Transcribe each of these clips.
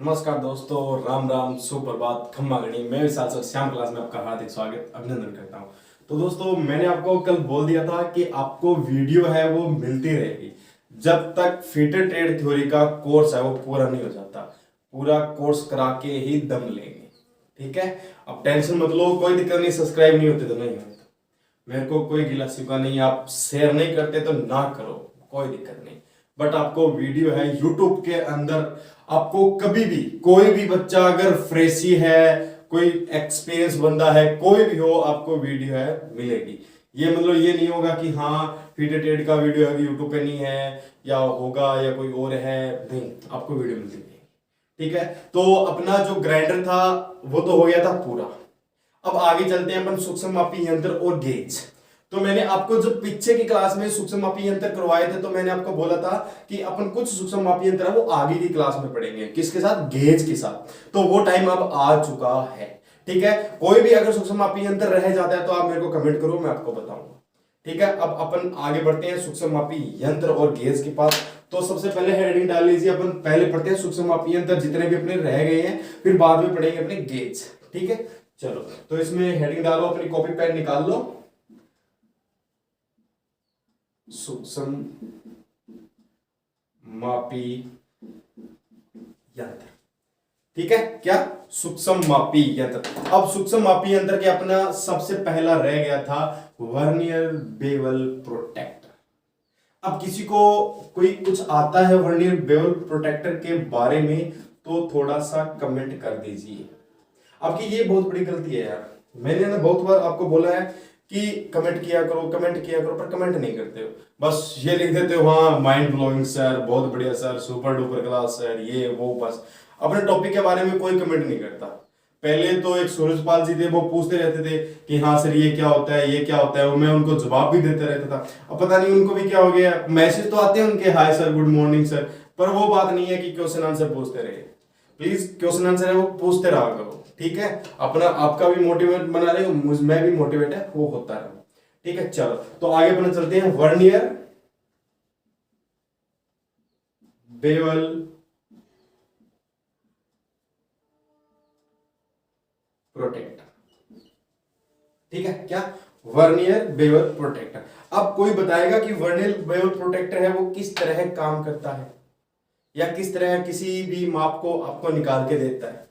नमस्कार दोस्तों, राम राम, सुप्रभात, खम्मा गणी। मैं विशाल सर श्याम क्लास में आपका हार्दिक स्वागत अभिनंदन करता हूं। तो दोस्तों, मैंने आपको कल बोल दिया था कि आपको वीडियो है वो मिलती रहेगी जब तक फिटर ट्रेड थ्योरी का कोर्स है वो पूरा नहीं हो जाता। पूरा कोर्स करा के ही दम लेंगे, ठीक है। अब टेंशन मत लो, कोई दिक्कत नहीं। सब्सक्राइब नहीं होते तो नहीं होते, मेरे को कोई गिला शिकवा नहीं। आप शेयर नहीं करते तो ना करो, कोई दिक्कत नहीं। बट आपको वीडियो है यूट्यूब के अंदर, आपको कभी भी कोई भी बच्चा अगर फ्रेशी है, कोई एक्सपीरियंस बंदा है, कोई भी हो, आपको वीडियो है मिलेगी। ये मतलब ये नहीं होगा कि हाँ फीटर ट्रेड का वीडियो है यूट्यूब पे नहीं है या होगा या कोई और है, नहीं, आपको वीडियो मिलती है, ठीक है। तो अपना जो ग्राइंडर था वो तो हो गया था पूरा। अब आगे चलते हैं अपन सूक्ष्म मापी यंत्र और गेज। तो मैंने आपको जब पीछे की क्लास में सूक्ष्म मापी यंत्र करवाए थे तो मैंने आपको बोला था कि अपन कुछ सूक्ष्म मापी यंत्र है वो आगे की क्लास में पढ़ेंगे, किसके साथ, गेज के साथ। तो वो टाइम अब आ चुका है, ठीक है। कोई भी अगर सूक्ष्म मापी यंत्र रह जाता है तो आप मेरे को कमेंट करो, मैं आपको बताऊंगा, ठीक है। अब अपन आगे बढ़ते हैं सूक्ष्म मापी यंत्र और गेज के पास। तो सबसे पहले हेडिंग डाल लीजिए, अपन पहले पढ़ते हैं सूक्ष्म मापी यंत्र जितने भी अपने रह गए हैं, फिर बाद में पढ़ेंगे अपने गेज, ठीक है। चलो, तो इसमें हेडिंग डालो, अपनी कॉपी पेन निकाल लो। सूक्ष्म मापी यंत्र, ठीक है। क्या? सूक्ष्म मापी यंत्र। अब सूक्ष्म मापी यंत्र के अपना सबसे पहला रह गया था वर्नियर बेवल प्रोटेक्टर। अब किसी को कोई कुछ आता है वर्नियर बेवल प्रोटेक्टर के बारे में तो थोड़ा सा कमेंट कर दीजिए। आपकी ये बहुत बड़ी गलती है यार। मैंने ना बहुत बार आपको बोला है कि कमेंट किया करो, कमेंट किया करो, पर कमेंट नहीं करते हो। बस ये लिख देते हो, हाँ माइंड ब्लोइंग सर, बहुत बढ़िया sir, super duper class sir, ये वो। बस अपने टॉपिक के बारे में कोई कमेंट नहीं करता। पहले तो एक सूरजपाल जी थे, वो पूछते रहते थे कि हाँ सर ये क्या होता है, ये क्या होता है, मैं उनको जवाब भी देते रहता था। अब पता नहीं उनको भी क्या हो गया, मैसेज तो आते हैं उनके, hi sir, good morning sir, पर वो बात नहीं है कि क्वेश्चन आंसर पूछते रहे। प्लीज क्वेश्चन आंसर है वो पूछते रहा करो, ठीक है। अपना आपका भी मोटिवेट बना रहे हो, मुझ में भी मोटिवेट है वो होता रहे, ठीक है। चलो, तो आगे अपना चलते हैं वर्नियर बेवल प्रोटेक्टर, ठीक है। क्या? Vernier bevel protector. अब कोई बताएगा कि वर्नियर बेवल प्रोटेक्टर है वो किस तरह काम करता है या किस तरह किसी भी माप को आपको निकाल के देता है।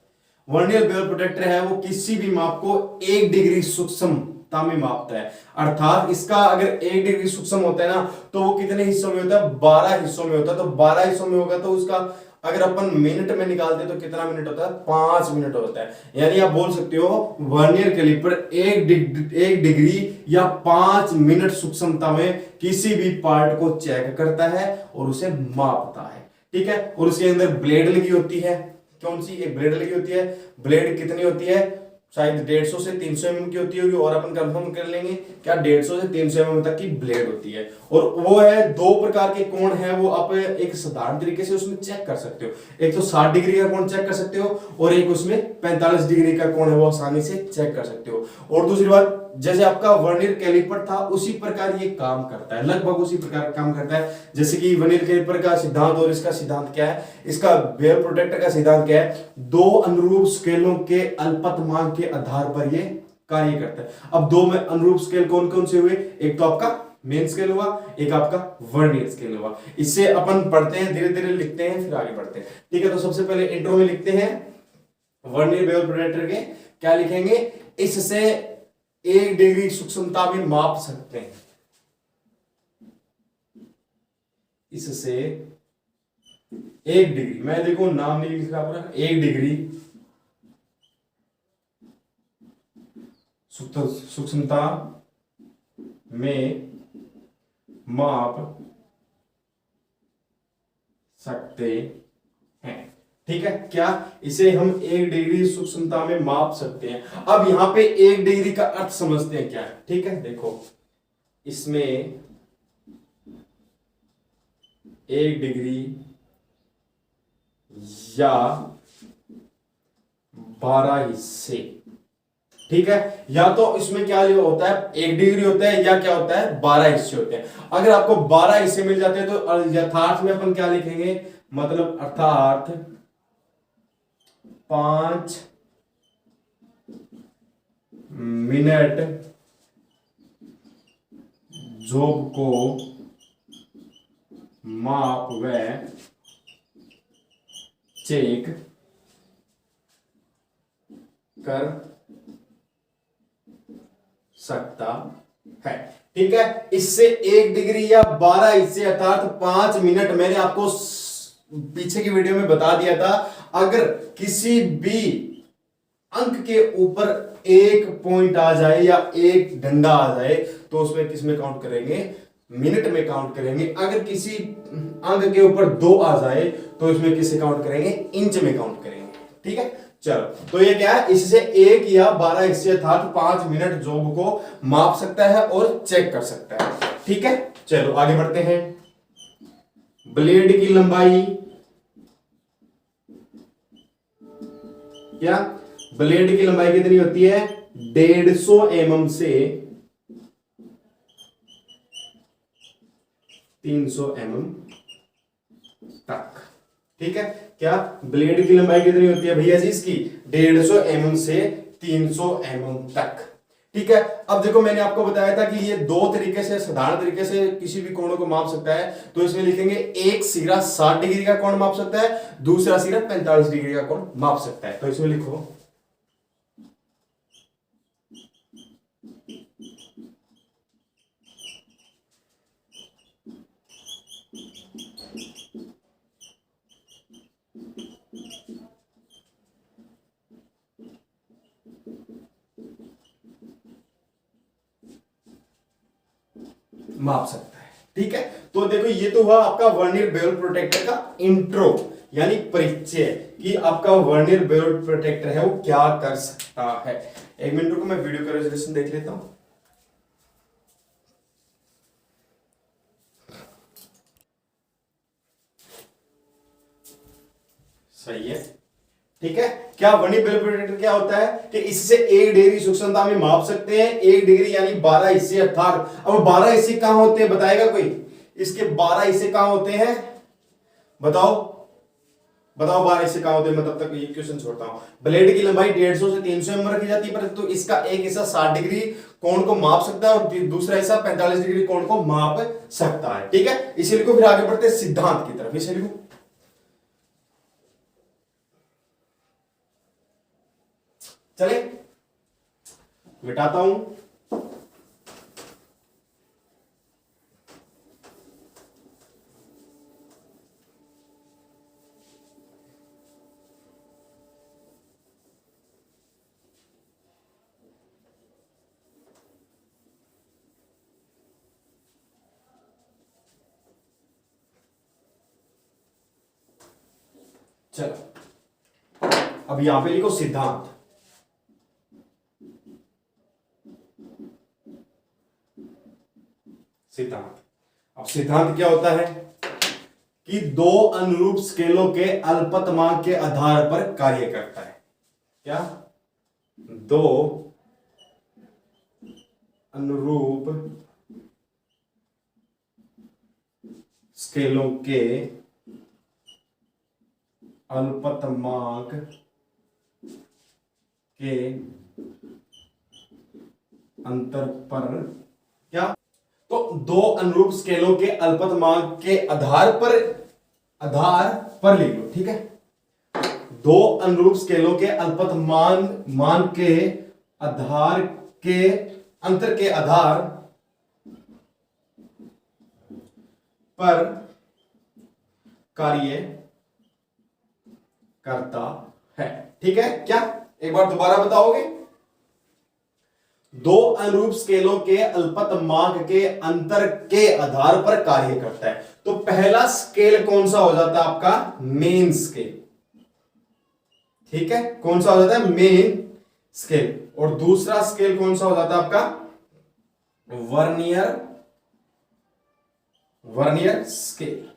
वर्नियर बेवल प्रोटेक्टर है वो किसी भी माप को 1 डिग्री सूक्ष्मता में मापता है। अर्थात इसका अगर 1 डिग्री सूक्ष्म होता है ना, तो वो कितने हिस्सों में होता है, 12 हिस्सों में होता है। तो 12 हिस्सों में होगा तो उसका अगर अपन मिनट में निकालते तो कितना मिनट होता है, 5 मिनट होता है। यानी आप बोल सकते हो वर्नियर कैलिपर 1 डिग्री या 5 मिनट सूक्ष्मता में किसी भी पार्ट को चेक करता है और उसे मापता है, ठीक है। और उसके अंदर ब्लेड लगी होती है। कौन सी? एक ब्लेड लगी होती है। ब्लेड कितनी होती है? शायद 150 से 300 mm की होती होगी, और अपन कंफर्म कर लेंगे क्या 150 से 300 mm तक की ब्लेड होती है। और वो है 2 प्रकार के कोण है, वो आप एक साधारण तरीके से उसमें चेक कर सकते हो। एक तो 60 डिग्री का कोण चेक कर सकते हो और एक उसमें 45 डिग्री का कोण है वो आसानी से चेक कर सकते हो। और दूसरी बात, जैसे आपका वर्नियर कैलिपर था उसी प्रकार ये काम करता है, लगभग उसी प्रकार काम करता है। जैसे कि वर्नियर कैलिपर का सिद्धांत और इसका सिद्धांत क्या है, इसका बेवल प्रोटेक्टर का सिद्धांत क्या है, 2 अनुरूप स्केलों के अल्पतमांक के आधार पर ये कार्य करता है। अब 2 में अनुरूप स्केल कौन कौन से हुए, एक तो आपका मेन स्केल हुआ, एक आपका वर्नियर स्केल हुआ। इससे अपन पढ़ते हैं, धीरे धीरे लिखते हैं, फिर आगे बढ़ते हैं, ठीक है। तो सबसे पहले इंट्रो में लिखते हैं वर्नियर बेवल प्रोटेक्टर के क्या लिखेंगे, इससे 1 डिग्री सूक्ष्मता में माप सकते हैं। इससे 1 डिग्री, मैं देखो नाम नहीं लिख रहा पूरा, 1 डिग्री सूक्ष्मता में माप सकते हैं, ठीक है। क्या? इसे हम 1 डिग्री सूक्ष्मता में माप सकते हैं। अब यहां पे 1 डिग्री का अर्थ समझते हैं क्या है, ठीक है। देखो, इसमें 1 डिग्री या 12 हिस्से, ठीक है। या तो इसमें क्या होता है, 1 डिग्री होता है या क्या होता है, 12 हिस्से होते हैं। अगर आपको 12 हिस्से मिल जाते हैं तो यथार्थ में अपन क्या लिखेंगे, मतलब अर्थात 5 मिनट जॉब को माप व चेक कर सकता है। ठीक है, इससे 1 डिग्री या 12 हिस्से अर्थात 5 मिनट, मैंने आपको पीछे की वीडियो में बता दिया था, अगर किसी भी अंक के ऊपर 1 पॉइंट आ जाए या 1 डंडा आ जाए तो उसमें किस में काउंट करेंगे, मिनट में काउंट करेंगे। अगर किसी अंक के ऊपर 2 आ जाए तो इसमें किसे काउंट करेंगे, इंच में काउंट करेंगे। ठीक है, चलो, तो ये क्या है, इससे 1 या 12 हिस्से अर्थात 5 मिनट जॉब को माप सकता है और चेक कर सकता है। ठीक है, चलो आगे बढ़ते हैं। ब्लेड की लंबाई, क्या ब्लेड की लंबाई कितनी होती है, 150 mm से 300 mm तक। ठीक है, क्या ब्लेड की लंबाई कितनी होती है भैया जी इसकी, 150 mm से 300 mm तक। ठीक है, अब देखो मैंने आपको बताया था कि ये 2 तरीके से, साधारण तरीके से किसी भी कोण को माप सकता है। तो इसमें लिखेंगे एक सिरा 60 डिग्री का कोण माप सकता है, दूसरा सिरा 45 डिग्री का कोण माप सकता है। तो इसमें लिखो माप सकता है। ठीक है, तो देखो ये तो हुआ आपका वर्नियर बेवल प्रोटेक्टर का इंट्रो, यानी परिचय कि आपका वर्नियर बेवल प्रोटेक्टर है वो क्या कर सकता है। 1 मिनट रुको, मैं वीडियो का रेजोल्यूशन देख लेता हूं। सही है। ठीक है, क्या वर्नियर बेवल प्रोटेक्टर क्या होता है कि इससे 1 डिग्री सूक्ष्मता में माप सकते हैं। 1 डिग्री यानी 12 हिस्से अर्थात, अब 12 हिस्से कहां होते हैं बताएगा कोई, इसके 12 हिस्से कहां होते हैं, बताओ बताओ 12 हिस्से कहां होते हैं। मैं तब तक ये क्वेश्चन छोड़ता हूं। ब्लेड की लंबाई 150 से 300 mm रखी जाती है, परंतु इसका एक हिस्सा 60 डिग्री कोण को माप सकता है और दूसरा हिस्सा 45 डिग्री कोण को माप सकता है। ठीक है, इसे लिखो, फिर आगे बढ़ते हैं सिद्धांत की तरफ। इसे लिखो, चले मिटाता हूं। चलो, अब यहां पे लिखो सिद्धांत। सिद्धांत, अब सिद्धांत क्या होता है कि 2 अनुरूप स्केलों के अल्पतमांक के आधार पर कार्य करता है। क्या, 2 अनुरूप स्केलों के अल्पतमांक के अंतर पर, क्या, तो 2 अनुरूप स्केलों के अल्पतमांक के आधार पर लिख लो। ठीक है, 2 अनुरूप स्केलों के अल्पतमान के आधार के अंतर के आधार पर कार्य करता है। ठीक है, क्या, एक बार दोबारा बताओगे, 2 अनुरूप स्केलों के अल्पतमांक के अंतर के आधार पर कार्य करता है। तो पहला स्केल कौन सा हो जाता है आपका, मेन स्केल। ठीक है, कौन सा हो जाता है, मेन स्केल। और दूसरा स्केल कौन सा हो जाता है आपका, वर्नियर स्केल।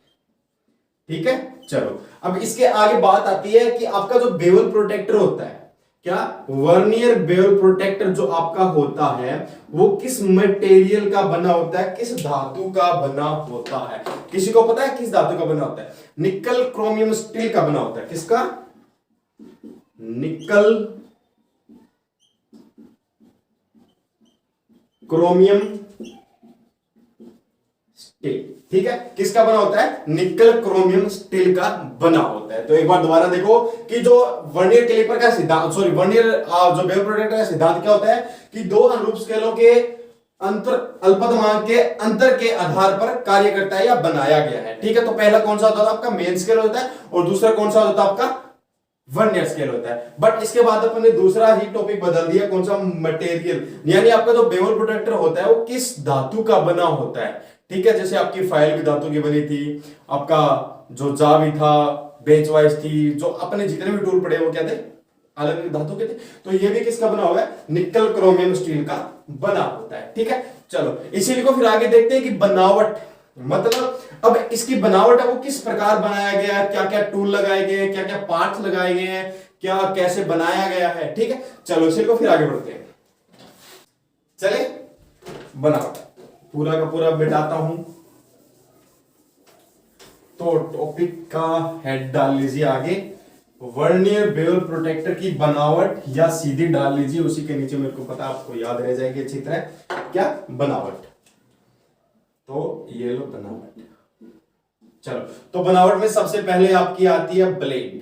ठीक है, चलो अब इसके आगे बात आती है कि आपका जो बेवल प्रोटेक्टर होता है, क्या, वर्नियर बेवल प्रोटेक्टर जो आपका होता है वो किस मटेरियल का बना होता है, किस धातु का बना होता है। किसी को पता है किस धातु का बना होता है, निकल क्रोमियम स्टील का बना होता है। किसका, निकल क्रोमियम स्टील। ठीक है, किसका बना होता है? निकल क्रोमियम स्टील का बना होता है। तो एक बार दोबारा देखो कि जो वर्नियर कैलिपर का सिद्धांत, सॉरी वर्नियर जो बेवल प्रोट्रैक्टर का सिद्धांत क्या होता है कि दो अनुरूप स्केलों के अंतर अल्पतमांक के अंतर के आधार पर कार्य करता है या बनाया गया है। ठीक है, तो पहला कौन सा होता था आपका? मेन स्केल होता है, और दूसरा कौन सा होता है आपका? वर्नियर स्केल होता है। बट इसके बाद अपन ने दूसरा ही टॉपिक बदल दिया, कौन सा? मटेरियल, यानी आपका जो बेवल प्रोटेक्टर होता है वो किस धातु का बना होता है। ठीक है, जैसे आपकी फाइल भी धातु की बनी थी, आपका जो जा भी था, बेंच वाइज थी, जो अपने जितने भी टूल पड़े वो क्या थे? अलग अलग धातु के थे। तो ये भी किसका बना हुआ है? निकल क्रोमियम स्टील का बना होता है। ठीक है, चलो इसीलिए को फिर आगे देखते हैं कि बनावट, मतलब अब इसकी बनावट है वो किस प्रकार बनाया गया है, क्या क्या टूल लगाए गए हैं, क्या क्या पार्ट्स लगाए गए हैं, क्या कैसे बनाया गया है। ठीक है, चलो इसी को फिर आगे बढ़ते हैं। चले, बनावट पूरा का पूरा मिटाता हूं। तो टॉपिक का हेड डाल लीजिए आगे, वर्नियर बेवल प्रोटेक्टर की बनावट, या सीधी डाल लीजिए उसी के नीचे, मेरे को पता आपको याद रह जाएगी अच्छी तरह, क्या? बनावट। तो ये लो बनावट। चलो, तो बनावट में सबसे पहले आपकी आती है ब्लेड।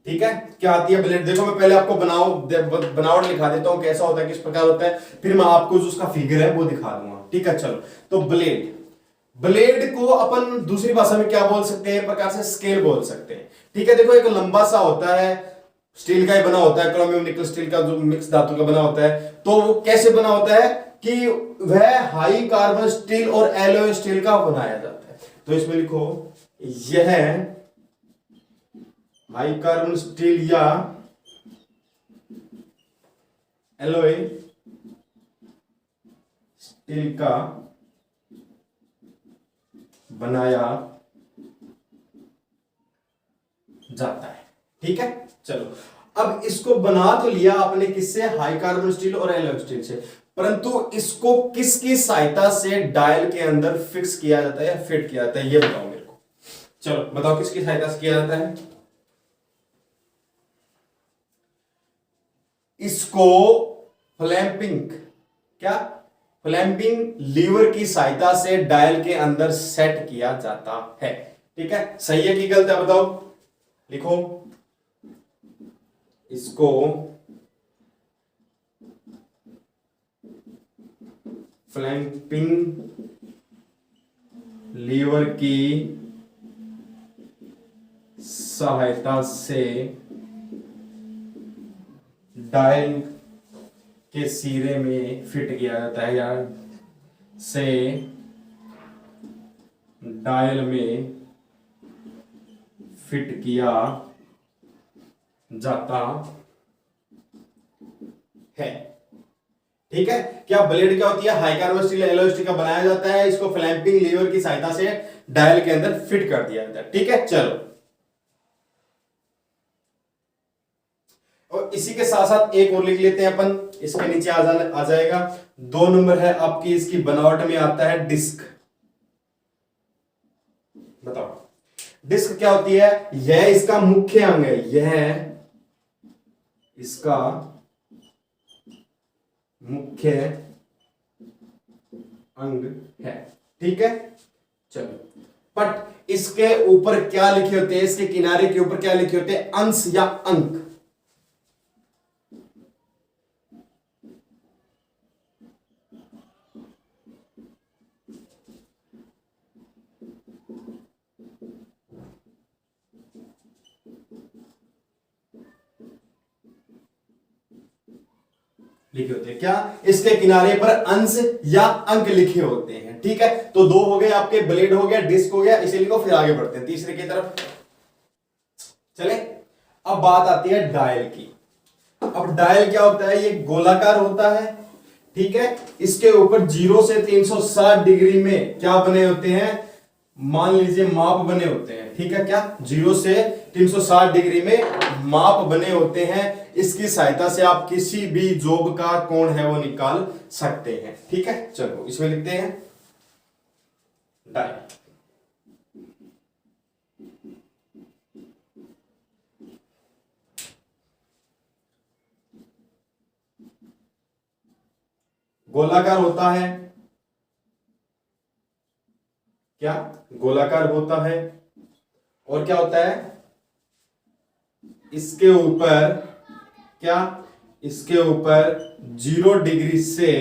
ठीक है, क्या आती है? ब्लेड। देखो मैं पहले आपको बनावट लिखा देता हूं, कैसा होता है, किस प्रकार होता है, फिर मैं आपको जो उसका फिगर है वो दिखा दूंगा। ठीक है, चलो तो ब्लेड, ब्लेड को अपन दूसरी भाषा में क्या बोल सकते हैं? एक प्रकार से स्केल बोल सकते हैं। ठीक है, देखो एक लंबा सा होता है, स्टील का ही बना होता है, क्रोमियम निकल स्टील का जो मिक्स धातु का बना होता है। तो वो कैसे बना होता है कि वह हाई कार्बन स्टील और एलॉय स्टील का बनाया जाता है। तो इसमें लिखो, यह हाई कार्बन स्टील या एलॉय स्टील का बनाया जाता है। ठीक है, चलो अब इसको बना तो लिया आपने किससे? हाई कार्बन स्टील और एलॉय स्टील से, परंतु इसको किसकी सहायता से डायल के अंदर फिक्स किया जाता है या फिट किया जाता है, ये बताओ मेरे को। चलो बताओ किसकी सहायता से किया जाता है? इसको फ्लैंपिंग, क्या? फ्लैंपिंग लीवर की सहायता से डायल के अंदर सेट किया जाता है। ठीक है, सही है कि गलत है बताओ? लिखो, इसको फ्लैंपिंग लीवर की सहायता से डायल के सिरे में फिट किया जाता है, या से डायल में फिट किया जाता है। ठीक है, क्या ब्लेड क्या होती है? High carbon steel alloy steel का बनाया जाता है, इसको फ्लैंपिंग लीवर की सहायता से डायल के अंदर फिट कर दिया जाता है। ठीक है, चलो और इसी के साथ साथ एक और लिख लेते हैं अपन, इसके नीचे आ जाएगा। 2 नंबर है आपकी इसकी बनावट में आता है डिस्क। बताओ डिस्क क्या होती है? यह इसका मुख्य अंग है, यह इसका मुख्य अंग है। ठीक है, चलो बट इसके ऊपर क्या लिखे होते हैं? इसके किनारे के ऊपर क्या लिखे होते हैं? अंश या अंक। लिखे होते हैं, क्या? इसके किनारे पर अंश या अंक लिखे होते हैं। ठीक है, तो 2 हो गए आपके, ब्लेड हो गया, डिस्क हो गया, इसीलिए को फिर आगे बढ़ते हैं तीसरे की तरफ। चले, अब बात आती है डायल की। अब डायल क्या होता है? ये गोलाकार होता है। ठीक है, इसके ऊपर 0 से 360 डिग्री में क्या बने होते हैं? मान लीजिए माप बने होते हैं। ठीक है, क्या? 0 से 360 डिग्री में माप बने होते हैं। इसकी सहायता से आप किसी भी जॉब का कोण है वो निकाल सकते हैं। ठीक है, चलो इसमें लिखते हैं डायल। गोलाकार होता है, क्या गोलाकार होता है, और क्या होता है इसके ऊपर, क्या इसके ऊपर 0 डिग्री से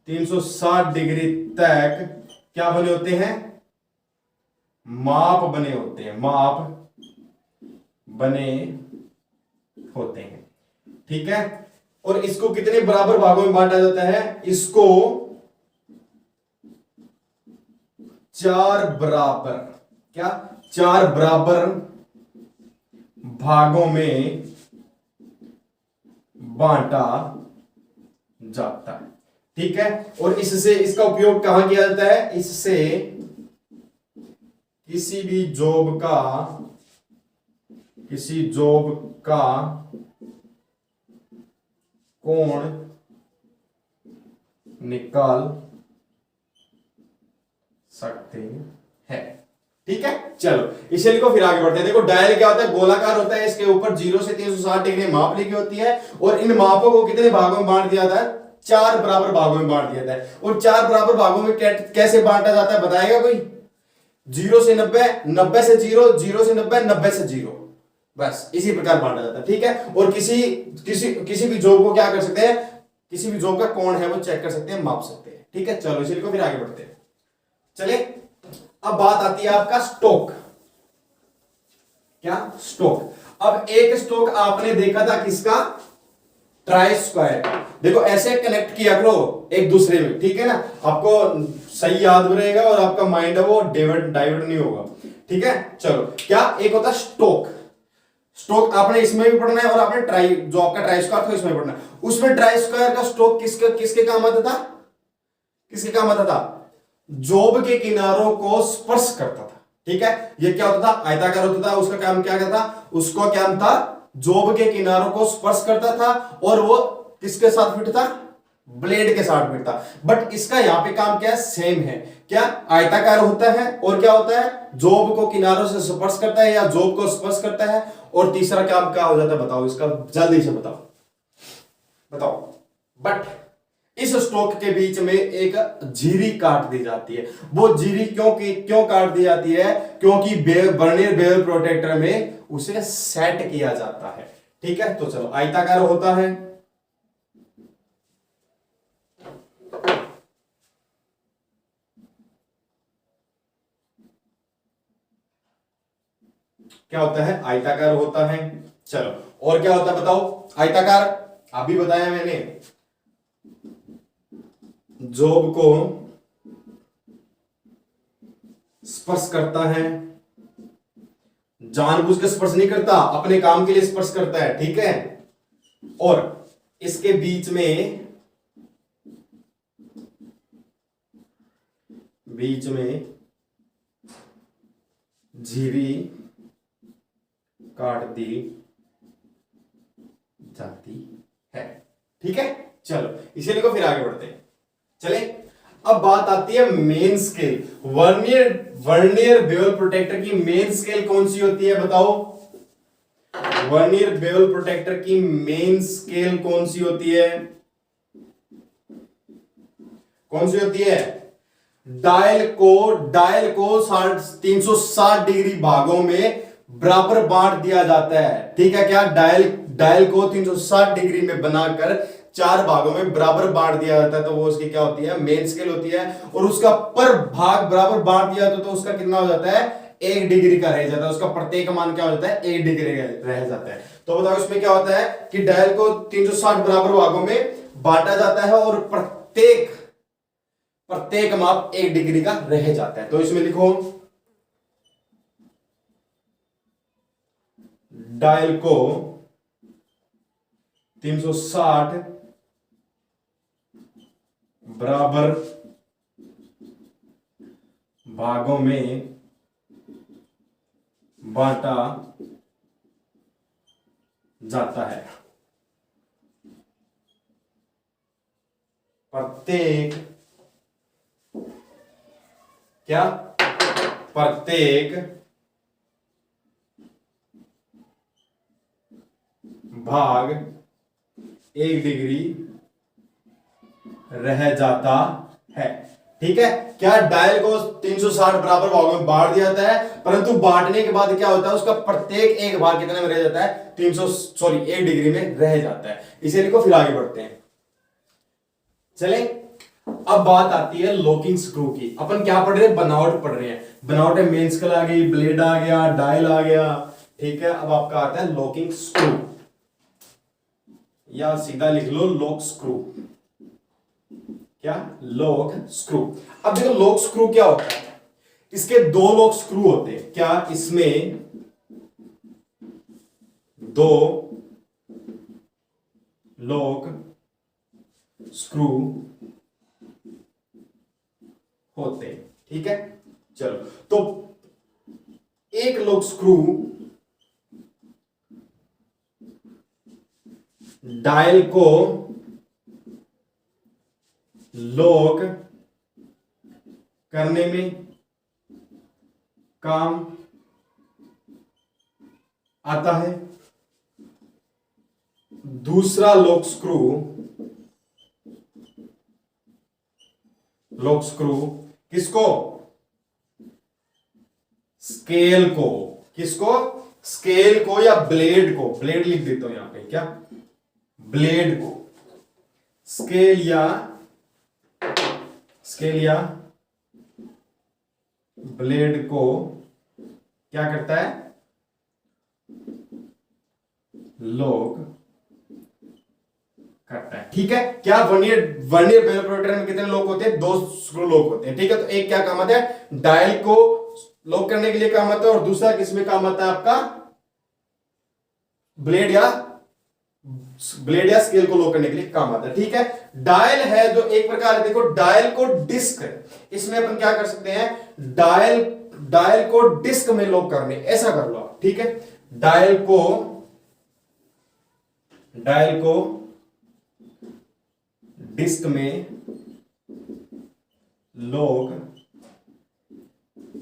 360 डिग्री तक क्या बने होते हैं, माप बने होते हैं, माप बने होते हैं। ठीक है, और इसको कितने बराबर भागों में बांटा जाता है, इसको 4 बराबर, क्या 4 बराबर भागों में बांटा जाता है। ठीक है, और इससे इसका उपयोग कहां किया जाता है, इससे किसी भी जॉब का कोण निकाल सकते हैं। ठीक है, चलो इसे लिखो, फिर आगे बढ़ते हैं। देखो डायल क्या होता है, गोलाकार होता है, इसके ऊपर 0 से 360 डिग्री माप लिखी होती है, और इन मापों को कितने भागों में बांट दिया जाता है, 4 बराबर भागों में बांट दिया जाता है। और 4 बराबर भागों में कैसे बांटा जाता है बताएगा कोई, 0 से 90, 90 से 0, 0 से 90, 90 से 0, बस इसी प्रकार बांटा जाता है। ठीक है, और किसी भी जॉब को क्या कर सकते हैं, किसी भी जॉब का कौन है वो चेक कर सकते हैं, माप सकते हैं। ठीक है, चलो इसी को फिर आगे बढ़ते हैं। चले, अब बात आती है आपका स्टॉक, क्या स्टॉक। अब एक स्टॉक आपने देखा था किसका, ट्राई स्क्वायर। देखो ऐसे कनेक्ट किया करो एक दूसरे में, ठीक है ना, आपको सही याद रहेगा और आपका माइंड है वो डाइवर्ट नहीं होगा। ठीक है, चलो क्या, एक होता है स्टॉक, स्टॉक आपने इसमें भी पढ़ना है, और आपने ट्राई जो आपका ट्राई स्क्वायर था इसमें पढ़ना है। उसमें ट्राई स्क्वायर का स्टॉक किसके काम आता था, किसके काम आता था, जॉब के किनारों को स्पर्श करता था। ठीक है, ये क्या होता था, आयताकार होता था, उसका काम क्या था, उसका काम था जॉब के किनारों को स्पर्श करता था, और वो किसके साथ फिट था, ब्लेड के साथ फिट था। बट इसका यहां पे काम क्या है, सेम है, क्या आयताकार होता है, और क्या होता है, जॉब को किनारों से स्पर्श करता है या जॉब को स्पर्श करता है, और तीसरा काम क्या हो जाता है बताओ, इसका जल्दी से बताओ बताओ। बट इस स्टॉक के बीच में एक झिरी काट दी जाती है। वो झिरी क्यों काट दी जाती है, क्योंकि वर्नियर बेवल प्रोटेक्टर में उसे सेट किया जाता है। ठीक है, तो चलो आयताकार होता है, क्या होता है, आयताकार होता है। चलो और क्या होता है बताओ, आयताकार अभी बताया मैंने, जॉब को स्पर्श करता है, जानबूझ के स्पर्श नहीं करता, अपने काम के लिए स्पर्श करता है। ठीक है, और इसके बीच में झिरी काट दी जाती है। ठीक है, चलो इसे लिखो, फिर आगे बढ़ते हैं। चले, अब बात आती है main scale. Vernier bevel protector की मेन स्केल कौन सी होती है बताओ, वर्नियर बेवल प्रोटेक्टर की मेन स्केल कौन सी होती है, कौन सी होती है, डायल को 360 डिग्री भागों में बराबर बांट दिया जाता है। ठीक है, क्या डायल को 360 डिग्री में बनाकर 4 भागों में बराबर बांट दिया जाता है, तो वो उसकी क्या होती है, मेन स्केल होती है। और उसका पर भाग बराबर बांट दिया तो उसका कितना हो जाता है, 1 डिग्री का रह जाता है, उसका प्रत्येक मान क्या हो जाता है, 1 डिग्री रह जाता है। तो बताओ इसमें क्या होता है कि डायल को 360 बराबर भागों में बांटा जाता है, और प्रत्येक माप 1 डिग्री का रह जाता है। तो इसमें लिखो, डायल को 360 बराबर भागों में बांटा जाता है, प्रत्येक भाग 1 डिग्री रह जाता है। ठीक है, क्या डायल को 360 बराबर भागों में बांट दिया जाता है, परंतु बांटने के बाद क्या होता है, उसका प्रत्येक एक भाग कितने में रह जाता है, 1 डिग्री में रह जाता है। इसे लिखो, फिर आगे बढ़ते हैं। चले, अब बात आती है लॉकिंग स्क्रू की। अपन क्या पढ़ रहे हैं, बनावट पढ़ रहे हैं। बनावट है, मेन स्केल आ गई, ब्लेड आ गया, डायल आ गया। ठीक है, अब आपका आता है लॉकिंग स्क्रू, या सीधा लिख लो लॉक स्क्रू। क्या, लॉक स्क्रू। अब देखो लॉक स्क्रू क्या होता है, इसके दो लॉक स्क्रू होते हैं। क्या, इसमें दो लॉक स्क्रू होते हैं। ठीक है, चलो, तो एक लॉक स्क्रू डायल को लॉक करने में काम आता है। दूसरा लॉक स्क्रू किसको, स्केल को, किसको, स्केल को या ब्लेड को, ब्लेड लिख देता हूं यहां पे, क्या, ब्लेड को, स्केल या ब्लेड को क्या करता है, लॉक करता है। ठीक है, क्या, वर्नियर बेवल प्रोट्रैक्टर में कितने लॉक होते हैं, 2 स्क्रू लॉक होते हैं। ठीक है, तो एक क्या काम आता है, डायल को लॉक करने के लिए काम आता है, और दूसरा किसमें काम आता है, आपका ब्लेड या स्केल को लॉक करने के लिए काम आता है। ठीक है, डायल है जो एक प्रकार, देखो डायल को डिस्क, इसमें अपन क्या कर सकते हैं, डायल को डिस्क में लॉक करने, ऐसा कर लो आप। ठीक है, डायल को डिस्क में लॉक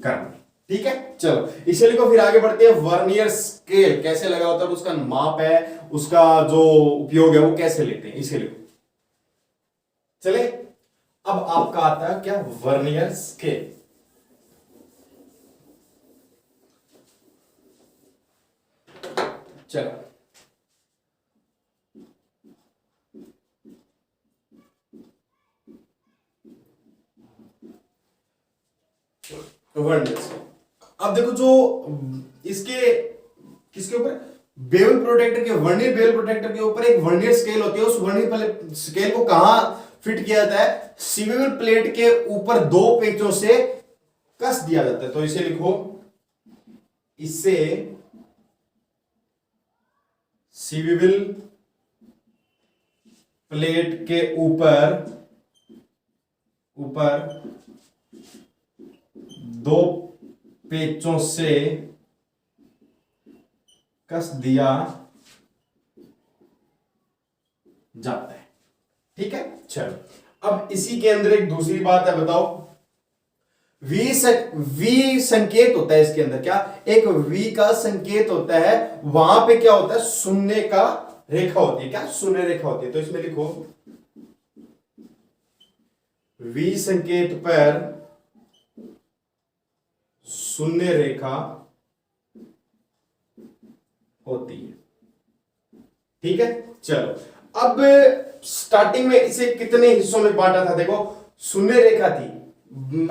करना। ठीक है, चलो इसे लिखो, फिर आगे बढ़ते हैं। वर्नियर स्केल कैसे लगा होता है, उसका माप है, उसका जो उपयोग है वो कैसे लेते हैं, इसे लिखो। चले, अब आपका आता है क्या, वर्नियर स्केल। चलो, वर्नियर स्केल। अब देखो, जो इसके किसके ऊपर, बेवल प्रोटेक्टर के, वर्नियर बेवल प्रोटेक्टर के ऊपर एक वर्नियर स्केल होती है। उस वर्नियर स्केल को कहां फिट किया जाता है, सीवेबल प्लेट के ऊपर 2 पेचों से कस दिया जाता है। तो इसे लिखो, इसे सीवेबल प्लेट के ऊपर 2 पेचों से कस दिया जाता है। ठीक है, चलो, अब इसी के अंदर एक दूसरी बात है, बताओ, वी संकेत होता है इसके अंदर। क्या, एक वी का संकेत होता है, वहां पे क्या होता है, शून्य का रेखा होती है। क्या, शून्य रेखा होती है। तो इसमें लिखो, वी संकेत पर शून्य रेखा होती है। ठीक है, चलो, अब स्टार्टिंग में इसे कितने हिस्सों में बांटा था, देखो, शून्य रेखा थी,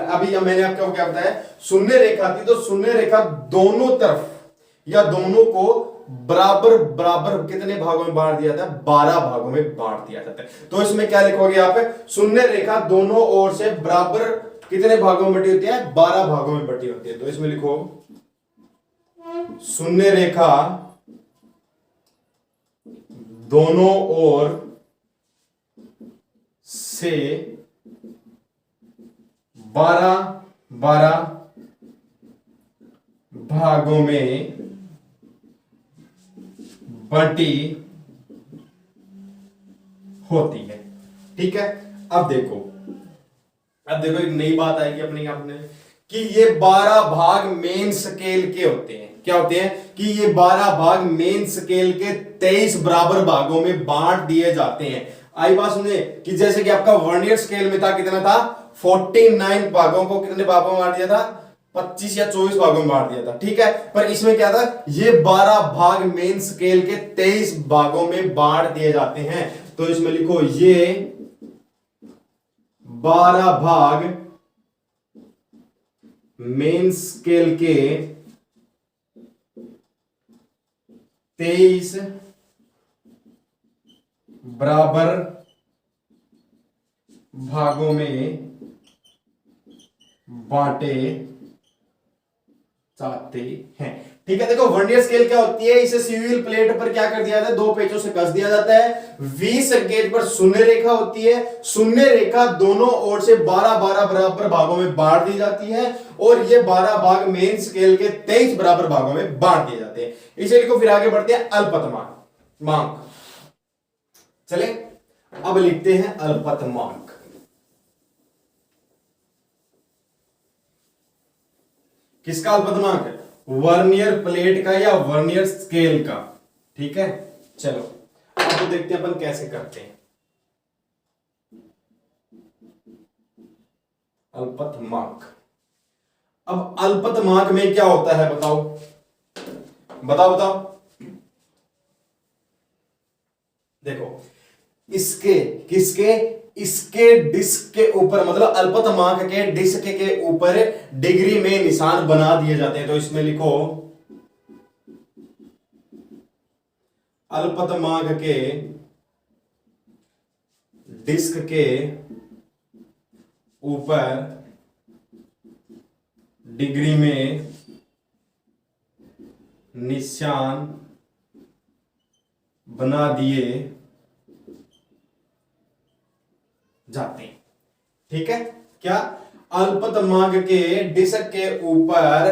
अभी मैंने आपको क्या बताया, शून्य रेखा थी। तो शून्य रेखा दोनों तरफ या दोनों को बराबर कितने भागों में बांट दिया था, 12 भागों में बांट दिया जाता है। तो इसमें क्या लिखोगे आप, शून्य रेखा दोनों ओर से बराबर कितने भागों में बटी होती है, 12 भागों में बटी होती है। तो इसमें लिखो, शून्य रेखा दोनों ओर से 12 भागों में बटी होती है। ठीक है, अब देखो एक नई बात आएगी अपने आपने, कि ये 12 भाग मेन स्केल के होते हैं। क्या होते हैं, कि ये 12 भाग मेन स्केल के 23 बराबर भागों में बांट दिए जाते हैं। आई बात सुनिए कि जैसे कि आपका वर्नियर स्केल में था, कितना था, 49 भागों को कितने भागों में बांट दिया था, 25 या 24 भागों में बांट दिया था, ठीक है। पर इसमें क्या था, ये 12 भाग मेन स्केल के 23 भागों में बांट दिए जाते हैं। तो इसमें लिखो ये 12 भाग मेन स्केल के 23 बराबर भागों में बांटे जाते हैं, ठीक है। देखो वर्नियर स्केल क्या होती है, इसे सिविल प्लेट पर क्या कर दिया जाता है, 2 पेचों से कस दिया जाता है। वी संकेत पर शून्य रेखा होती है, शून्य रेखा दोनों ओर से 12-12 बराबर भागों में बांट दी जाती है और ये 12 भाग मेन स्केल के 23 बराबर भागों में बांट दिए जाते हैं। इसे लिखो, फिर आगे बढ़ते हैं अल्पतमांक। चले अब लिखते हैं अल्पतमांक। किसका अल्पतमांक है, वर्नियर प्लेट का या वर्नियर स्केल का, ठीक है। चलो अब तो देखते हैं अपन कैसे करते हैं अल्पतमांक। अब अल्पतमांक में क्या होता है बताओ, बताओ बताओ। देखो इसके किसके, इसके डिस्क के ऊपर, मतलब अल्पतमांक के डिस्क के ऊपर डिग्री में निशान बना दिए जाते हैं। तो इसमें लिखो अल्पतमांक के डिस्क के ऊपर डिग्री में निशान बना दिए जाते हैं, ठीक है। क्या, अल्पतमांक के डिस्क के ऊपर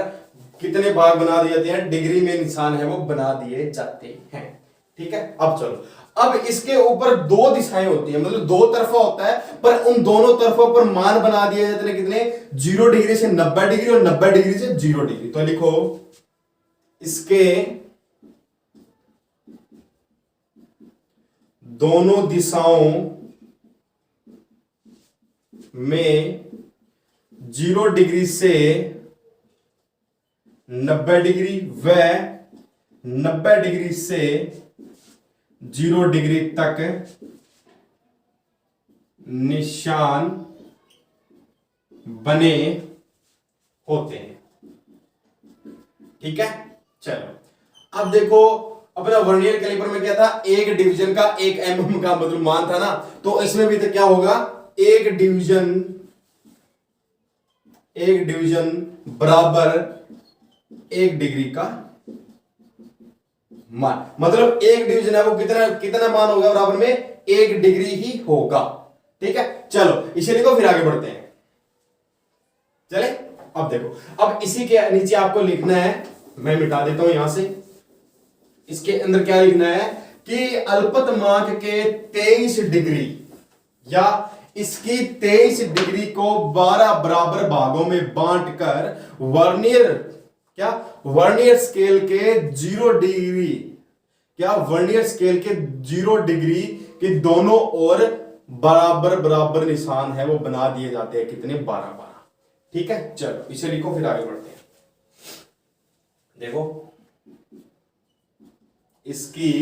कितने भाग बना दिए जाते हैं, डिग्री में निशान है वो बना दिए जाते हैं, ठीक है। अब चलो, अब इसके ऊपर 2 दिशाएं होती है, मतलब 2 तरफा होता है, पर उन दोनों तरफों पर मान बना दिए जाते हैं कितने, 0 डिग्री से 90 डिग्री और 90 डिग्री से 0 डिग्री। तो लिखो इसके दोनों दिशाओं में 0 डिग्री से 90 डिग्री व 90 डिग्री से 0 डिग्री तक निशान बने होते हैं, ठीक है। चलो अब देखो, अपना वर्नियर कैलिपर में क्या था, 1 डिवीजन का 1 mm का मतलब मान था ना, तो इसमें भी तो क्या होगा, 1 डिवीजन बराबर 1 डिग्री का मान, मतलब 1 डिवीजन है वो कितना कितना मान होगा, बराबर में 1 डिग्री ही होगा, ठीक है। चलो इसे लिखो, फिर आगे बढ़ते हैं। चले अब देखो, अब इसी के नीचे आपको लिखना है, मैं मिटा देता हूं यहां से, इसके अंदर क्या लिखना है कि अल्पतमांक के 23 डिग्री या इसकी 23 डिग्री को 12 बराबर भागों में बांटकर वर्नियर, क्या, वर्नियर स्केल के 0 डिग्री, क्या, वर्नियर स्केल के 0 डिग्री के दोनों ओर बराबर बराबर निशान है वो बना दिए जाते हैं, कितने, 12-12, ठीक है। चलो इसे लिखो, फिर आगे बढ़ते हैं। देखो इसकी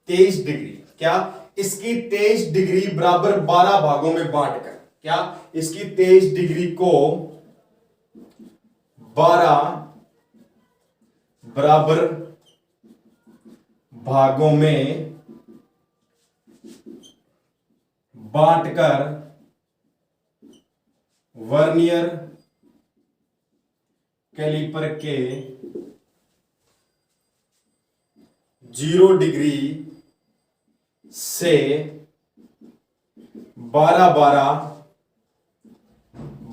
23 डिग्री, क्या, इसकी 23 डिग्री बराबर 12 भागों में बांटकर, क्या, इसकी 23 डिग्री को 12 बराबर भागों में बांटकर वर्नियर कैलिपर के 0 डिग्री से 12-12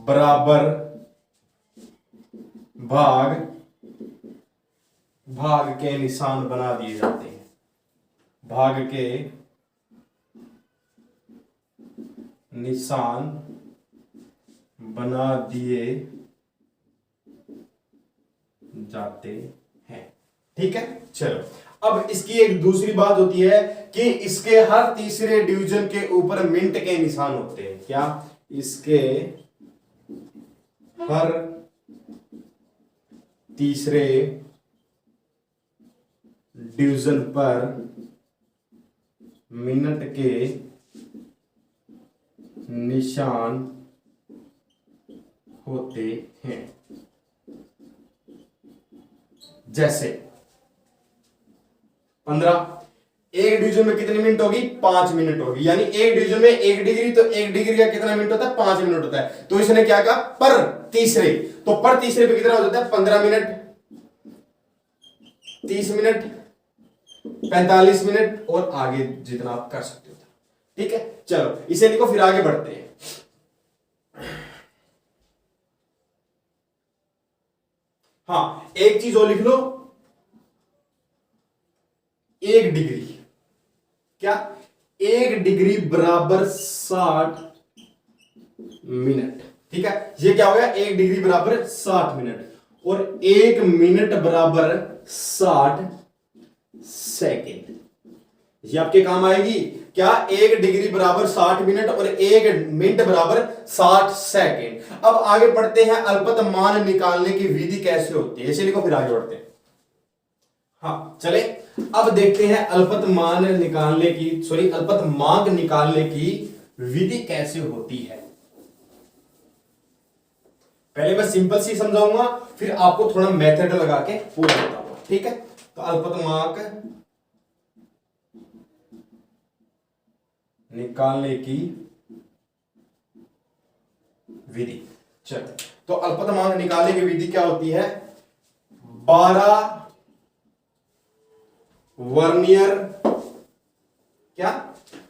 बराबर भाग के निशान बना दिए जाते हैं, भाग के निशान बना दिए जाते हैं, ठीक है। चलो अब इसकी एक दूसरी बात होती है कि इसके हर तीसरे डिवीजन के ऊपर मिनट के निशान होते हैं। क्या? इसके हर तीसरे डिवीजन पर मिनट के निशान होते हैं। जैसे 15, एक डिवीजन में कितनी मिनट होगी? 5 मिनट होगी। यानी एक डिवीजन में 1 डिग्री, तो 1 डिग्री का कितना मिनट होता है? 5 मिनट होता है। तो इसने क्या कहा? पर तीसरे। तो पर तीसरे पे कितना हो जाता है? 15 मिनट, 30 मिनट, 45 मिनट और आगे जितना आप कर सकते हो। ठीक है, चलो इसे लिखो, फिर आगे बढ़ते हैं। हाँ, एक चीज और लिख लो, 1 डिग्री। क्या? 1 डिग्री बराबर 60 मिनट। ठीक है, ये क्या हो गया? 1 डिग्री बराबर 60 मिनट और 1 मिनट बराबर 60 सेकेंड। ये आपके काम आएगी। क्या? 1 डिग्री बराबर 60 मिनट और 1 मिनट बराबर 60 सेकेंड। अब आगे बढ़ते हैं, अल्पतमान निकालने की विधि कैसे होती है, इसे लिखो, फिर आगे बढ़ते हैं। हाँ चले, अब देखते हैं अल्पतमान निकालने की, सॉरी, अल्पतमांक निकालने की विधि कैसे होती है। पहले मैं सिंपल सी समझाऊंगा, फिर आपको थोड़ा मेथड लगा के पूछ देता हूं। ठीक है, तो अल्पतमांक निकालने की विधि। चलो, तो अल्पतमांक निकालने की विधि क्या होती है? 12 वर्नियर, क्या?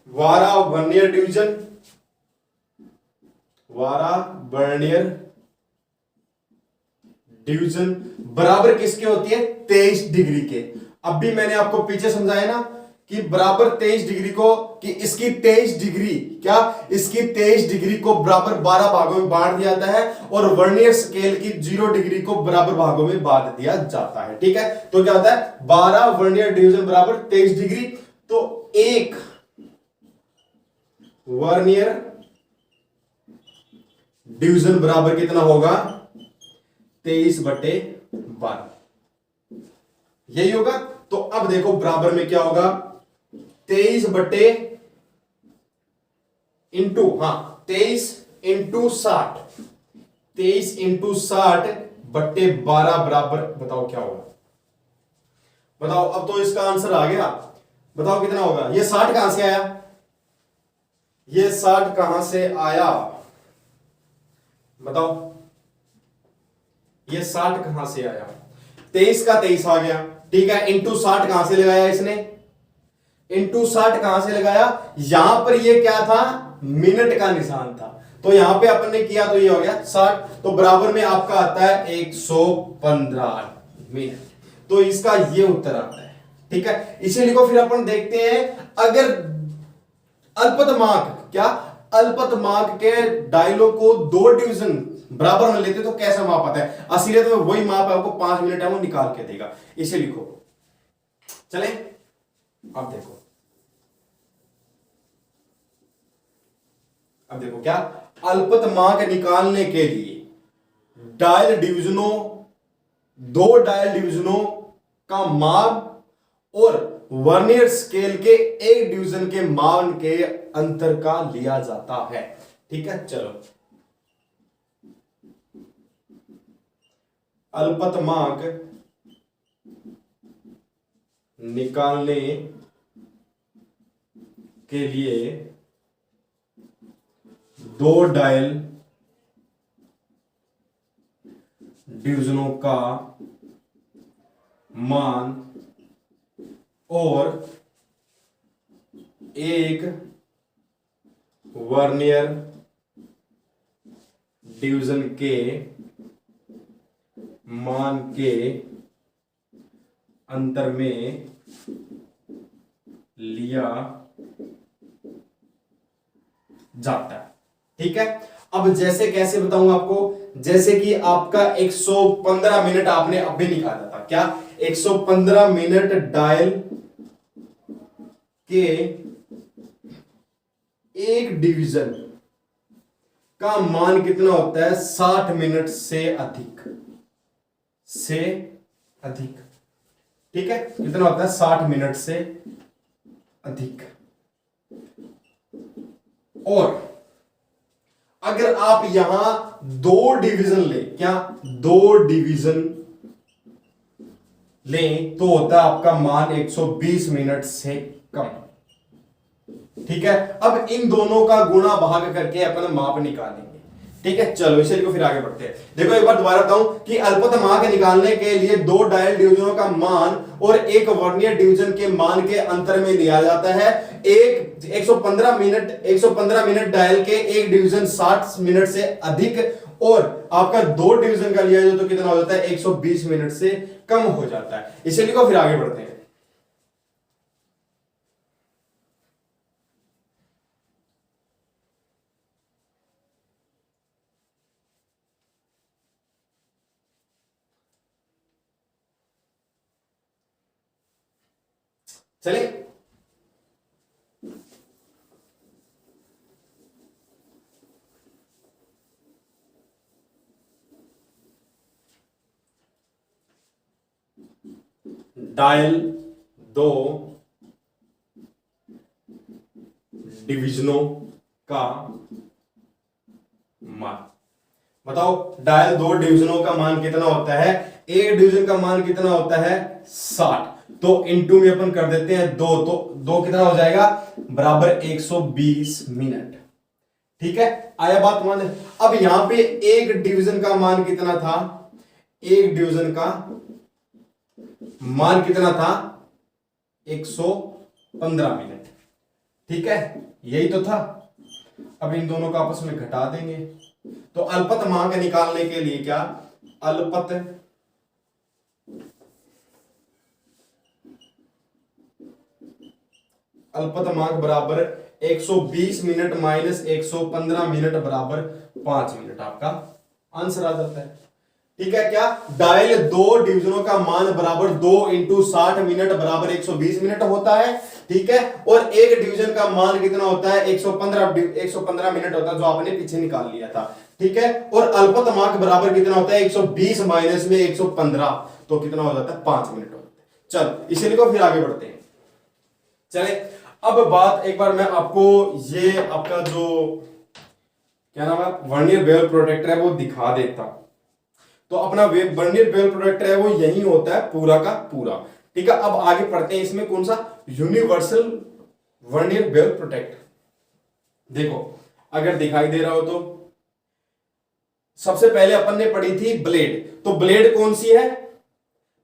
12 वर्नियर डिवीजन, 12 वर्नियर डिवीजन बराबर किसके होती है? 23 डिग्री के। अब भी मैंने आपको पीछे समझाया ना कि बराबर 23 डिग्री को, कि इसकी 23 डिग्री, क्या? इसकी 23 डिग्री को बराबर 12 भागों में बांट दिया जाता है और वर्नियर स्केल की 0 डिग्री को बराबर भागों में बांट दिया जाता है। ठीक है, तो क्या होता है? 12 वर्नियर डिवीजन बराबर 23 डिग्री। तो 1 वर्नियर डिवीजन बराबर कितना होगा? 23/12, यही होगा। तो अब देखो बराबर में क्या होगा? 23 बटे इंटू, हाँ 23 इंटू 60, 23 इंटू 60 बटे 12 बराबर, बताओ क्या होगा? बताओ, अब तो इसका आंसर आ गया। बताओ कितना होगा? ये 60 कहां से आया? ये 60 कहां से आया? बताओ, ये 60 कहां से आया? 23 का 23 आ गया। ठीक है, इंटू 60 कहां से लगाया इसने? इंटू 60 कहां से लगाया? यहां पर ये क्या था? मिनट का निशान था, तो यहां पे अपन ने किया तो ये हो गया 60। तो बराबर में आपका आता है 115 मिनट। तो इसका ये उत्तर आता है। ठीक है, इसे लिखो, फिर अपन देखते हैं अगर अल्पतमांक, क्या? अल्पतमांक के डायलॉग को 2 डिवीजन बराबर में लेते तो कैसा माप आता है? असलियत में वही माप आपको 5 मिनट है वो निकाल के देगा। इसे लिखो, चले अब देखो, अब देखो क्या? अल्पतमांक निकालने के लिए डायल डिवीजनों, 2 डायल डिवीजनों का माप और वर्नियर स्केल के 1 डिवीजन के मान के अंतर का लिया जाता है। ठीक है, चलो, अल्पतमांक निकालने के लिए 2 डायल डिवीजनों का मान और 1 वर्नियर डिवीजन के मान के अंतर में लिया जाता है। ठीक है, अब जैसे कैसे बताऊं आपको? जैसे कि आपका 115 मिनट आपने अभी निकाला था। क्या? 115 मिनट डायल के एक डिवीजन का मान कितना होता है? 60 मिनट से अधिक, से अधिक। ठीक है, कितना होता है? 60 मिनट से अधिक। और अगर आप यहां 2 डिवीजन ले, क्या 2 डिवीजन लें तो होता है आपका मान 120 मिनट से कम। ठीक है, अब इन दोनों का गुणा भाग करके अपन माप निकालेंगे। ठीक है, चलो इसे को फिर आगे बढ़ते हैं। देखो एक बार दोबारा बताऊं कि अल्पतमांक निकालने के लिए 2 डायल डिवीजनों का मान और एक वर्नियर डिवीजन के मान के अंतर में लिया जाता है। एक 115 मिनट डायल के एक डिवीजन 60 मिनट से अधिक, और आपका 2 डिवीजन का लिया जाए तो कितना हो जाता है? 120 मिनट से कम हो जाता है। इसे लिखो फिर आगे बढ़ते हैं। चलिए, डायल 2 डिवीजनों का मान बताओ। डायल 2 डिवीजनों का मान कितना होता है? एक डिवीजन का मान कितना होता है? 60। तो इनटू में अपन कर देते हैं 2, तो 2 कितना हो जाएगा? बराबर 120 मिनट। ठीक है, आया बात मान। अब यहां पे एक डिवीजन का मान कितना था? एक डिवीजन का मान कितना था? 115 मिनट। ठीक है, यही तो था। अब इन दोनों को आपस में घटा देंगे। तो अल्पतमांक निकालने के लिए क्या? अल्पतमांक बराबर 120 मिनट माइनस 115 मिनट बराबर 5 मिनट। आपका आंसर आ जाता है। ठीक है, क्या? डायल 2 डिवीजनों का मान बराबर 2 इंटू 60 मिनट बराबर 120 मिनट होता है। ठीक है, और एक डिवीजन का मान कितना होता है? 115 मिनट होता है, जो आपने पीछे निकाल लिया था। ठीक है, और अल्पतमांक बराबर कितना होता है? 120 माइनस में 115, तो कितना हो जाता है? 5 मिनट होता है। चल इसे लिखो, फिर आगे बढ़ते हैं। चले, अब बात एक बार मैं आपको ये आपका जो क्या नाम है वर्नियर बेवल प्रोटेक्टर है वो दिखा देता। तो अपना वर्नियर बेवल प्रोटेक्टर है वो यही होता है पूरा का पूरा। ठीक है, अब आगे पढ़ते हैं इसमें कौन सा? Universal vernier bevel protector. देखो अगर दिखाई दे रहा हो तो सबसे पहले अपन ने पढ़ी थी ब्लेड। तो ब्लेड कौन सी है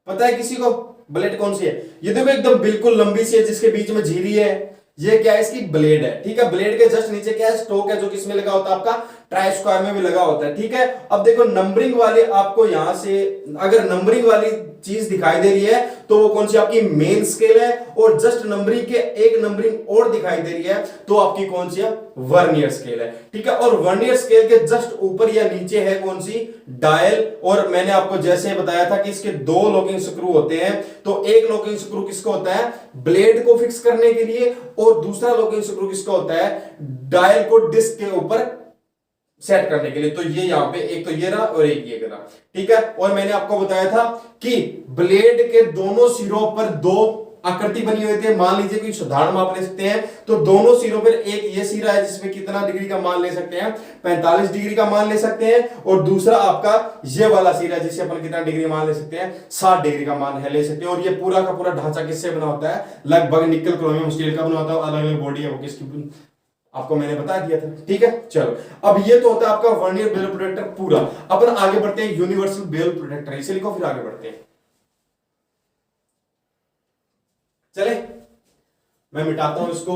पता है किसी को? ब्लेड कौन सी है? ये देखो एकदम बिल्कुल लंबी सी है जिसके बीच में झिरी है। ये क्या है? इसकी ब्लेड है। ठीक है, ब्लेड के जस्ट नीचे क्या है? स्टोक है, जो किसमें लगा होता है? आपका ट्राई स्क्वायर में भी लगा होता है। ठीक है, अब देखो नंबरिंग वाले आपको यहां से अगर नंबरिंग वाली चीज दिखाई दे रही है तो वो कौन सी? आपकी मेन स्केल है। और जस्ट नंबरिंग के एक नंबरिंग और दिखाई दे रही है तो आपकी कौन सी है? वर्नियर स्केल है। ठीक है, और वर्नियर स्केल के जस्ट ऊपर या नीचे है कौन सी? डायल। और मैंने आपको जैसे बताया था कि इसके 2 लॉकिंग स्क्रू होते हैं। तो एक लॉकिंग स्क्रू किसका होता है? ब्लेड को फिक्स करने के लिए, और दूसरा लॉकिंग स्क्रू किसका होता है? डायल को डिस्क के ऊपर सेट करने के लिए। तो ये यहां पे एक तो ये रहा और एक ये रहा। ठीक है, और मैंने आपको बताया था कि ब्लेड के दोनों सिरों पर 2 आकृति बनी हुई थी। मान लीजिए कोई साधारण माप ले सकते हैं तो दोनों सिरों पर एक ये सिरा है जिसमें कितना डिग्री का मान ले सकते हैं? 45 डिग्री का मान ले सकते हैं। और दूसरा आपका ये वाला सिरा है जिसे अपन कितना डिग्री मान ले सकते हैं? 60 डिग्री का मान है ले सकते हैं। और ये पूरा का पूरा ढांचा किससे बना होता है? लगभग निकल क्रोमियम स्टील का बना होता है। अलग अलग बॉडी है वो किसकी आपको मैंने बता दिया था। ठीक है, चलो अब ये तो होता है आपका वर्नियर बेवल प्रोटेक्टर पूरा। अपन आगे बढ़ते हैं यूनिवर्सल बेवल प्रोटेक्टर। इसे लिखो, फिर आगे बढ़ते हैं। चले मैं मिटाता हूं इसको।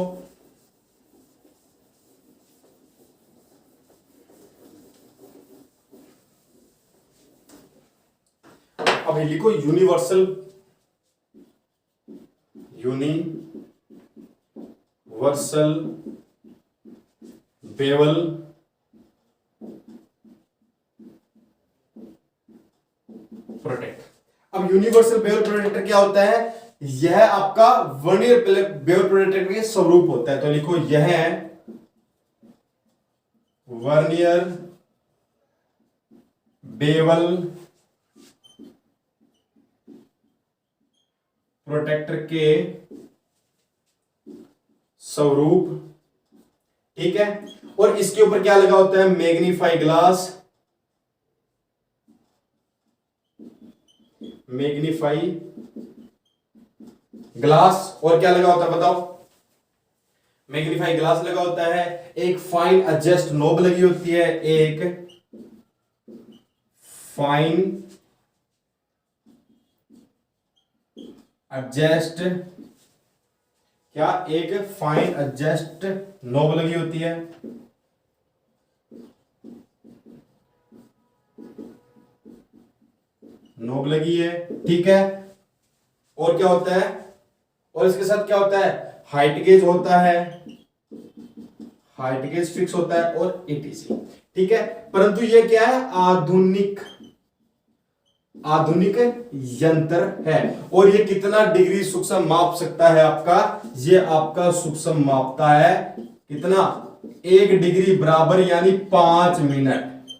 अब लिखो यूनिवर्सल बेवल प्रोटेक्ट। अब अब यूनिवर्सल बेवल प्रोटेक्टर क्या होता है? यह आपका वर्नियर बेवल प्रोटेक्टर के स्वरूप होता है। तो लिखो यह वर्नियर बेवल प्रोटेक्टर के स्वरूप, ठीक है। और इसके ऊपर क्या लगा होता है? Magnify glass, magnify glass. और क्या लगा होता है बताओ? मैग्नीफाई ग्लास लगा होता है, एक फाइन एडजस्ट नॉब लगी होती है, एक फाइन एडजस्ट, क्या एक फाइन एडजस्ट नॉब लगी होती है, नॉब लगी है, ठीक है। और क्या होता है? और इसके साथ क्या होता है? हाइट गेज होता है, हाइट गेज फिक्स होता है और एटीसी, ठीक है। परंतु ये क्या है? आधुनिक यंत्र है। और ये कितना डिग्री सूक्ष्म माप सकता है आपका? ये आपका सूक्ष्म मापता है कितना? 1 डिग्री बराबर यानी 5 मिनट,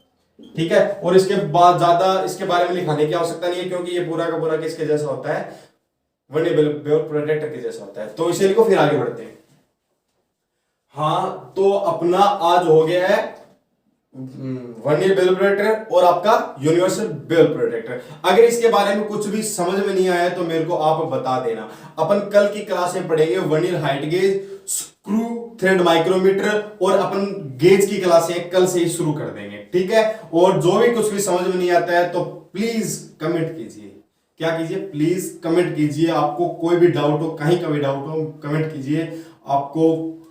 ठीक है। और इसके बाद ज्यादा इसके बारे में लिखाने की आवश्यकता नहीं है, क्योंकि ये पूरा का पूरा किसके जैसा होता है? वर्नियर बेवल प्रोटेक्टर के जैसा होता है। तो इसे लिखो, फिर आगे बढ़ते हैं। हाँ, तो अपना आज हो गया है वर्नियर बेवल प्रोटेक्टर और आपका यूनिवर्सल बेवल प्रोटेक्टर। अगर इसके बारे में कुछ भी समझ में नहीं आया तो मेरे को आप बता देना। अपन कल की क्लास में पढ़ेंगे vernier height gauge, screw thread micrometer, और अपन गेज की क्लासें कल से ही शुरू कर देंगे, ठीक है। और जो भी कुछ भी समझ में नहीं आता है तो प्लीज कमेंट कीजिए। क्या कीजिए? प्लीज कमेंट कीजिए। आपको कोई भी डाउट हो, कहीं का भी डाउट हो, कमेंट कीजिए। आपको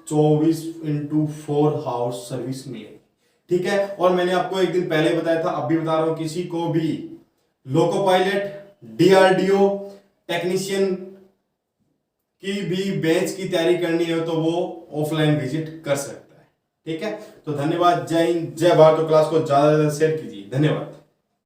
24/4 हाउस सर्विस मिलेगी, ठीक है। और मैंने आपको एक दिन पहले बताया था, अब भी बता रहा हूं, किसी को भी लोको पायलट, डीआरडीओ टेक्नीशियन की भी बेंच की तैयारी करनी है तो वो ऑफलाइन विजिट कर सकता है, ठीक है। तो धन्यवाद, जय हिंद, जय भारत। तो क्लास को ज्यादा से ज्यादा शेयर कीजिए। धन्यवाद।